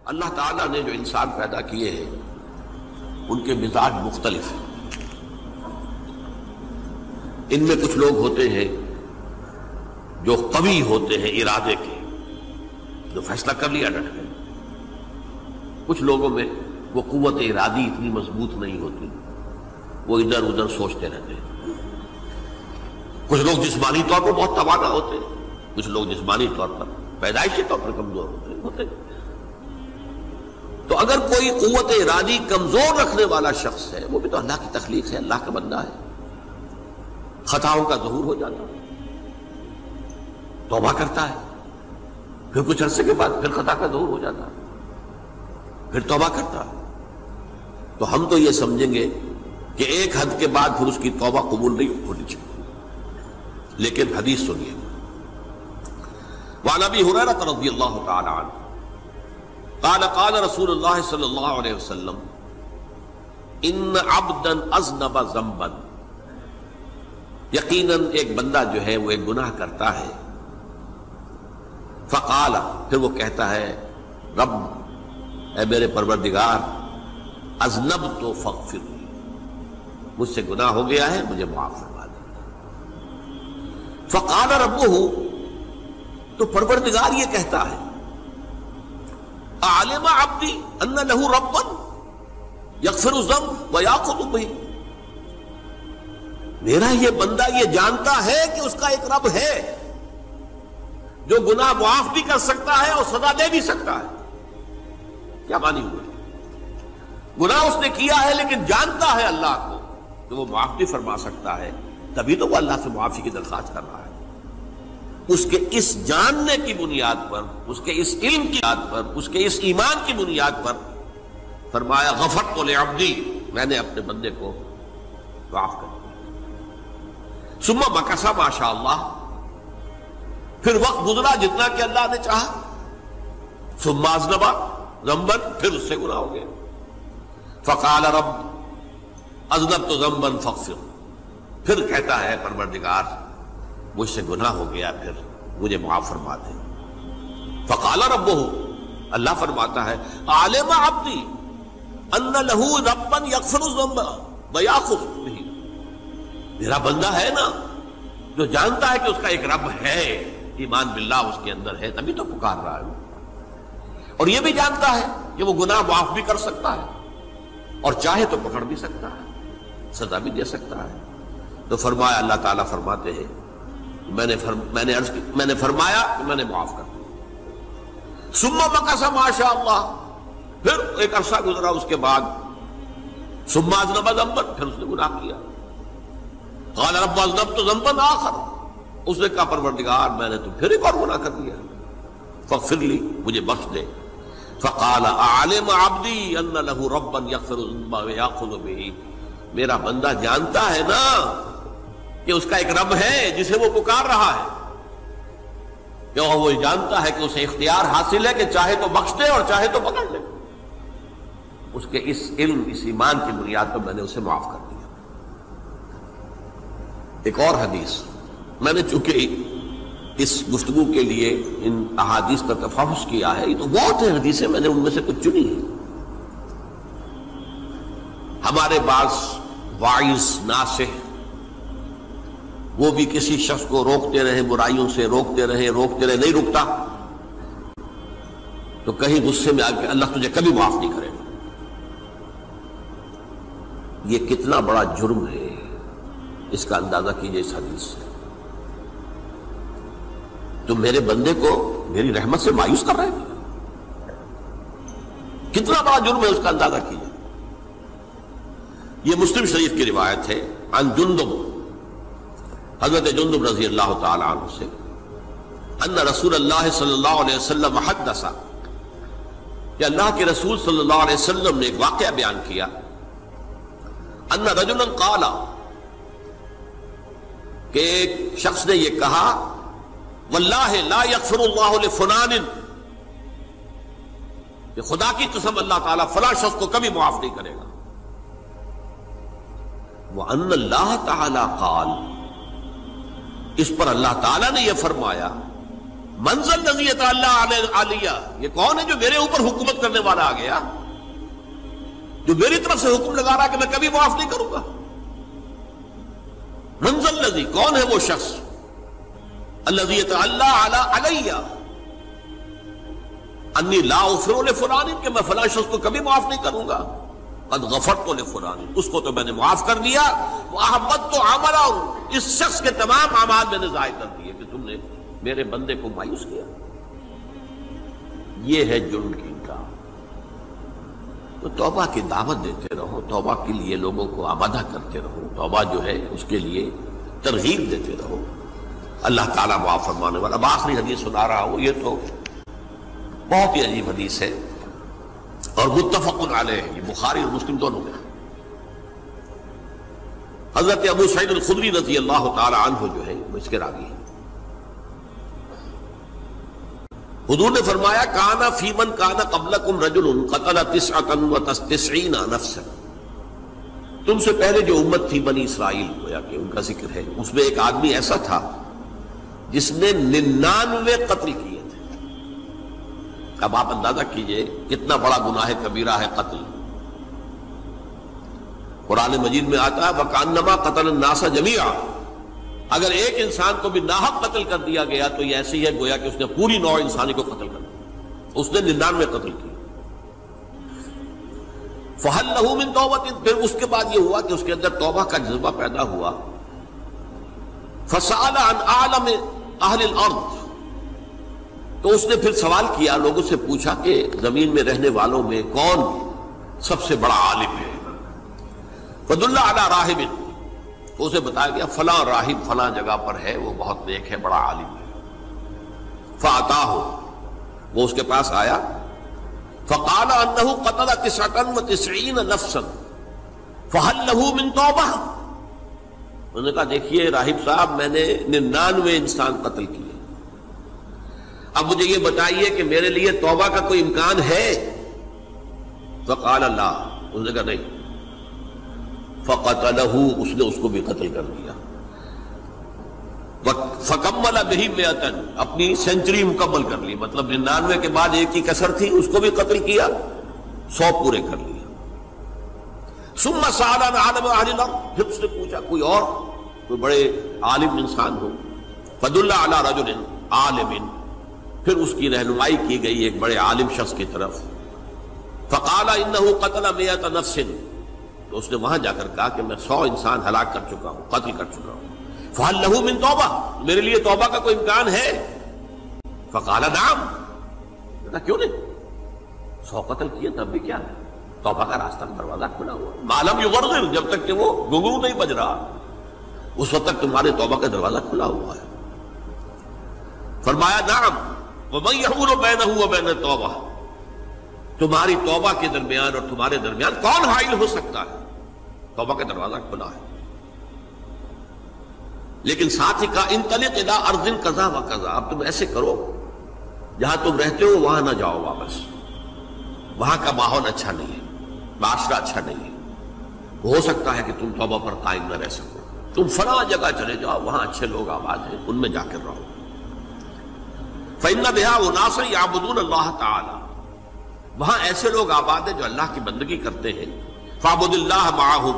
اللہ تعالیٰ نے جو انسان پیدا کیے ہیں ان کے مزاج مختلف ہیں. ان میں کچھ لوگ ہوتے ہیں جو قوی ہوتے ہیں ارادے کے، جو فیصلہ کر لیا ڈٹ گئے. کچھ لوگوں میں وہ قوت ارادی اتنی مضبوط نہیں ہوتی، وہ ادھر ادھر سوچتے رہتے ہیں. کچھ لوگ جسمانی طور پر بہت توانا ہوتے ہیں، کچھ لوگ جسمانی طور پر پیدائشی طور پر کمزور ہوتے ہیں. تو اگر کوئی قوت ارادی کمزور رکھنے والا شخص ہے، وہ بھی تو اللہ کی تخلیق ہے، اللہ کا بندہ ہے، خطاؤں کا ظہور ہو جاتا ہے، توبہ کرتا ہے، پھر کچھ عرصے کے بعد پھر خطا کا ظہور ہو جاتا ہے، پھر توبہ کرتا ہے. تو ہم تو یہ سمجھیں گے کہ ایک حد کے بعد پھر اس کی توبہ قبول نہیں ہونی چاہیے. لیکن حدیث سنیے. وعن ابی ہریرہ رضی اللہ تعالی عنہ قال قال رسول اللہ صلی اللہ علیہ وسلم ان عبدا اذنب ذنبا، یقیناً ایک بندہ جو ہے وہ ایک گناہ کرتا ہے. فقال، پھر وہ کہتا ہے رب، اے میرے پروردگار، اذنبت فاغفر لی، مجھ سے گناہ ہو گیا ہے، مجھے معاف فرما دے. فقال ربہ، تو پروردگار یہ کہتا ہے اعلم عبدی ان لہ ربا یغفر الذنب ویأخذ بہ، میرا یہ بندہ یہ جانتا ہے کہ اس کا ایک رب ہے جو گناہ معاف بھی کر سکتا ہے اور سزا دے بھی سکتا ہے. کیا مانی ہوئے؟ گناہ اس نے کیا ہے لیکن جانتا ہے اللہ کو کہ وہ معاف بھی فرما سکتا ہے، تبھی تو وہ اللہ سے معافی کی درخواست کر رہا ہے. اس کے اس جاننے کی بنیاد پر، اس کے اس علم کی بنیاد پر، اس کے اس ایمان کی بنیاد پر فرمایا غفرت لعبدی، میں نے اپنے بندے کو معاف کر دیا. ثم مکث ما شاء اللہ، پھر وقت گزرا جتنا کہ اللہ نے چاہا. ثم اذنب ذنبا، پھر اس سے گناہ ہو گیا. فقال رب اذنبت ذنبا فاغفر، پھر کہتا ہے پروردگار مجھ سے گناہ ہو گیا، پھر مجھے معاف فرما دے. فقال ربہ، اللہ فرماتا ہے عالم عبدی ان لہ ربا یغفر الذنب ویأخذ بہ، میرا بندہ ہے نا جو جانتا ہے کہ اس کا ایک رب ہے، ایمان باللہ اس کے اندر ہے، تبھی تو پکار رہا ہے. اور یہ بھی جانتا ہے کہ وہ گناہ معاف بھی کر سکتا ہے اور چاہے تو پکڑ بھی سکتا ہے، سزا بھی دے سکتا ہے. تو فرمایا، اللہ تعالیٰ فرماتے ہیں میں نے فرمایا کہ میں نے معاف کر دیا. ثم مکث ما شاء اللہ، پھر ایک عرصہ گزرا اس کے بعد. ثم اذنب ذنبا، پھر اس نے گناہ کیا. قال رب اذنبت ذنبا آخر، اس نے کہا پروردگار میں نے تو پھر ایک اور گناہ کر دیا، فاغفر لی، مجھے بخش دے. فقال اعلم عبدی ان لہ ربا یغفر الذنب ویأخذ بہ، میرا بندہ جانتا ہے نا کہ اس کا ایک رب ہے جسے وہ پکار رہا ہے، کیوں وہ جانتا ہے کہ اسے اختیار حاصل ہے کہ چاہے تو بخش دے اور چاہے تو پکڑ لے. اس کے اس علم، اس ایمان کی بنیاد پر میں نے اسے معاف کر دیا. ایک اور حدیث، میں نے چونکہ اس گفتگو کے لیے ان احادیث کا تفحص کیا ہے، یہ تو بہت ہیں حدیثیں، میں نے ان میں سے کچھ چنی ہیں. ہمارے بعض واعظ ناصح وہ بھی کسی شخص کو روکتے رہے، برائیوں سے روکتے رہے، نہیں رکتا تو کہیں غصے میں آ کے اللہ تجھے کبھی معاف نہیں کرے گا. یہ کتنا بڑا جرم ہے، اس کا اندازہ کیجئے اس حدیث سے. تو میرے بندے کو میری رحمت سے مایوس کر رہے ہیں، کتنا بڑا جرم ہے، اس کا اندازہ کیجئے. یہ مسلم شریف کی روایت ہے عن جندب، حضرت جندب رضی اللہ تعالی عنہ سے، ان رسول اللہ صلی اللہ علیہ وسلم حدث، کہ اللہ کے رسول صلی اللہ علیہ وسلم نے ایک واقعہ بیان کیا. ان رجلا قال، کہ ایک شخص نے یہ کہا واللہ لا یغفر اللہ لفلان، کہ خدا کی قسم اللہ تعالیٰ فلاں شخص کو کبھی معاف نہیں کرے گا. وَأَنَّ اللَّهَ تَعَالَى قَالَ، اس پر اللہ تعالیٰ نے یہ فرمایا منزل الذی یتعلی علیہ، یہ کون ہے جو میرے اوپر حکومت کرنے والا آ گیا، جو میری طرف سے حکم لگا رہا کہ میں کبھی معاف نہیں کروں گا؟ منزل الذی، کون ہے وہ شخص، الذی یتعلی علیہ انی لا اغفر لفلان، کہ میں فلاں شخص کو کبھی معاف نہیں کروں گا، قد غفرت لفلان، اس کو تو میں نے معاف کر دیا، واحبطت عملہ، اس شخص کے تمام اعمال میں نے ضائع کر دیے کہ تم نے میرے بندے کو مایوس کیا۔ یہ ہے جرم کی انکار۔ تو توبہ کی دعوت دیتے رہو، توبہ کے لیے لوگوں کو آمادہ کرتے رہو، توبہ جو ہے اس کے لیے ترغیب دیتے رہو، اللہ تعالیٰ معاف فرمانے والا۔ اب آخری حدیث سنا رہا ہوں، یہ تو بہت ہی عجیب حدیث ہے اور متفق علیہ، یہ بخاری اور مسلم دونوں میں۔ حضرت ابو سعید الخدری رضی اللہ تعالی عنہ جو ہے وہ اس کے راوی ہیں۔ حضور نے فرمایا کانا فی من کانا قبلکم رجل قتل 99 نفسا، تم سے پہلے جو امت تھی بنی اسرائیل، گویا کہ ان کا ذکر ہے، اس میں ایک آدمی ایسا تھا جس نے 99 قتل کیے تھے۔ اب آپ اندازہ کیجئے کتنا بڑا گناہ کبیرہ ہے قتل۔ قرآن مجید میں آتا ہے وَكَأَنَّمَا قَتَلَ النَّاسَ جَمِيعًا، اگر ایک انسان کو بھی ناحق قتل کر دیا گیا تو یہ ایسی ہے گویا کہ اس نے پوری نوع انسانی کو قتل کر دیا، اس نے 99 قتل کی۔ فَهَلْ لَهُ مِن تَوْبَةٍ، پھر اس کے بعد یہ ہوا کہ اس کے اندر توبہ کا جذبہ پیدا ہوا۔ فَسَأَلَ عَنْ أَعْلَمِ أَهْلِ الْأَرْضِ، تو اس نے پھر سوال کیا، لوگوں سے پوچھا کہ زمین میں رہنے والوں میں کون سب سے بڑا عالم ہے؟ فَدُلَّ عَلَى رَاهِبٍ، تو اسے بتایا گیا فلاں راہب فلاں جگہ پر ہے، وہ بہت نیک ہے، بڑا عالم ہے۔ فَأَتَاهُ، وہ اس کے پاس آیا، فَقَالَ أَنَّهُ قَتَلَ 99 نَفْسًا فَهَلْ لَهُ مِن تَوْبَةٍ، انہوں نے کہا دیکھیے راہب صاحب، میں نے 99 انسان قتل کیے، اب مجھے یہ بتائیے کہ میرے لیے توبہ کا کوئی امکان ہے؟ فَقَالَ لَا، انہوں نے کہا نہیں۔ فَقَتَلَهُ، اس نے اس کو بھی قتل کر دیا۔ فَكَمَّلَ بِهِ 100، اپنی سینچری مکمل کر لی، مطلب 99 کے بعد ایک کی کسر تھی، اس کو بھی قتل کیا، 100 پورے کر لیا۔ ثُمَّ سَأَلَ عَنْ عَالِمِ أَهْلِ الْأَرْضِ، پھر اس نے پوچھا کوئی اور کوئی بڑے عالم انسان ہو۔ فَدُلَّ عَلَى رَجُلٍ عَالِمٍ، پھر اس کی رہنمائی کی گئی ایک بڑے عالم شخص کی طرف۔ فَقَالَ إِنَّهُ قَتَلَ 100 نَفْسٍ، تو اس نے وہاں جا کر کہا کہ میں 100 انسان ہلاک کر چکا ہوں، قتل کر چکا ہوں۔ فَهَلْ لَهُ مِن تَوْبَةٍ، میرے لیے توبہ کا کوئی امکان ہے؟ فَقَالَ نَعَمْ، کہا کیوں نہیں، 100 قتل کیے تب بھی کیا ہے، توبہ کا راستہ دروازہ کھلا ہوا، مَا لَمْ يُغَرْغِرْ، جب تک کہ وہ گھنگرو نہیں بج رہا اس وقت تک تمہارے توبہ کا دروازہ کھلا ہوا ہے۔ فرمایا نعم، وَمَن يَحُولُ بَيْنَهُ وَبَيْنَ التَّوْبَةِ، تمہاری توبہ کے درمیان اور تمہارے درمیان کون حائل ہو سکتا ہے؟ توبہ کا دروازہ کھلا ہے۔ لیکن ساتھ ہی کہا انطلق الی ارض کذا و کذا، اب تم ایسے کرو جہاں تم رہتے ہو وہاں نہ جاؤ واپس، وہاں کا ماحول اچھا نہیں ہے، معاشرہ اچھا نہیں ہے، ہو سکتا ہے کہ تم توبہ پر قائم نہ رہ سکو، تم فلاں جگہ چلے جاؤ، وہاں اچھے لوگ آباد ہیں، ان میں جا کر رہو۔ فإن بها اناسا یعبدون اللہ تعالی، وہاں ایسے لوگ آباد ہیں جو اللہ کی بندگی کرتے ہیں۔ فاعبد اللہ معہم،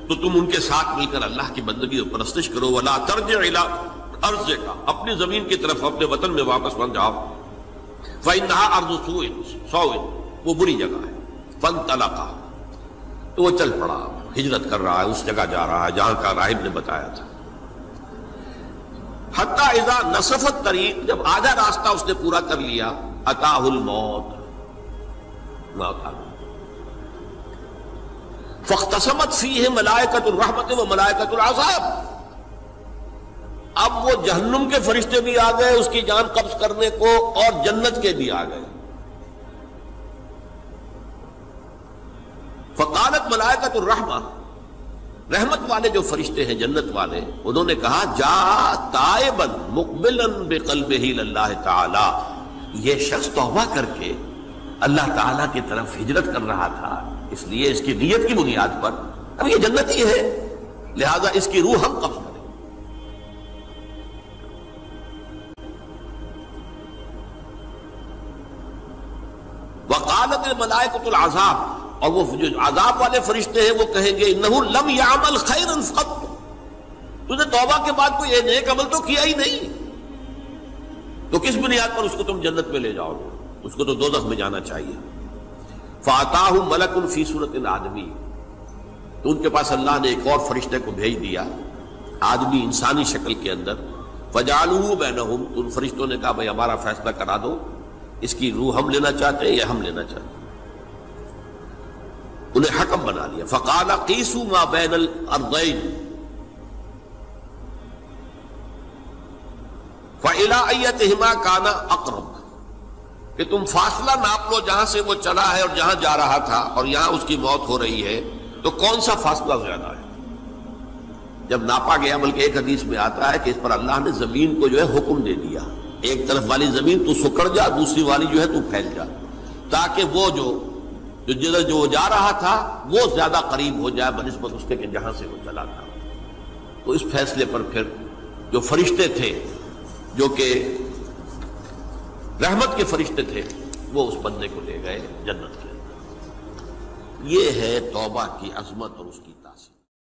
تو تم ان کے ساتھ مل کر اللہ کی بندگی اور پرستش کرو۔ ولا ترجع الی ارضک، اپنی زمین کی طرف اپنے وطن میں واپس بن جاؤ۔ فإنها ارض سوء، وہ بری جگہ ہے۔ فانطلقا، تو وہ چل پڑا، ہجرت کر رہا ہے، اس جگہ جا رہا ہے جہاں کا راہب نے بتایا تھا۔ حتی اذا نصف الطریق، جب آدھا راستہ اس نے پورا کر لیا، اتاہ الموت، موت آ گئی۔ فاختصمت فیہ ملائکۃ الرحمت و ملائکۃ العذاب، اب وہ جہنم کے فرشتے بھی آ گئے اس کی جان قبض کرنے کو، اور جنت کے بھی آ گئے۔ فقالت ملائکۃ الرحمہ، رحمت والے جو فرشتے ہیں جنت والے، انہوں نے کہا جا تائبا مقبلا بقلبہ اللہ تعالی، یہ شخص توبہ کر کے اللہ تعالیٰ کی طرف ہجرت کر رہا تھا، اس لیے اس کی نیت کی بنیاد پر اب یہ جنتی ہے، لہذا اس کی روح ہم قبض کریں۔ وقالت الملائکۃ العذاب، اور وہ جو عذاب والے فرشتے ہیں وہ کہیں گے انہ لم یعمل خیرا قط، تو نے توبہ کے بعد کوئی نیک عمل تو کیا ہی نہیں، تو کس بنیاد پر اس کو تم جنت میں لے جاؤ گے؟ اس کو تو دوزخ میں جانا چاہیے۔ فَأَتَاهُ مَلَكٌ فِي صُورَةِ الْآدَمِيِّ، تو ان کے پاس اللہ نے ایک اور فرشتے کو بھیج دیا آدمی انسانی شکل کے اندر، فَجَعَلُوهُ بَيْنَهُمْ، تو ان فرشتوں نے کہا بھائی ہمارا فیصلہ کرا دو، اس کی روح ہم لینا چاہتے ہیں یا ہم لینا چاہتے ہیں، انہیں حکم بنا دیا۔ فَقَالَ قِيسُوا مَا بَيْنَ الْأَرْضَيْنِ فَإِلَىٰ أَيَّتِهِمَا كَانَ أَقْرَبَ، کہ تم فاصلہ ناپ لو جہاں سے وہ چلا ہے اور جہاں جا رہا تھا اور یہاں اس کی موت ہو رہی ہے، تو کون سا فاصلہ زیادہ ہے؟ جب ناپا گیا، بلکہ ایک حدیث میں آتا ہے کہ اس پر اللہ نے زمین کو جو ہے حکم دے دیا، ایک طرف والی زمین تو سکڑ جا، دوسری والی جو ہے تو پھیل جا، تاکہ وہ جدھر جو وہ جا رہا تھا وہ زیادہ قریب ہو جائے بنسبت اس کے کہ جہاں سے وہ چلا تھا۔ تو اس فیصلے پر پھر جو فرشتے تھے جو کہ رحمت کے فرشتے تھے وہ اس بندے کو لے گئے جنت کے اندر۔ یہ ہے توبہ کی عظمت اور اس کی تاثیر۔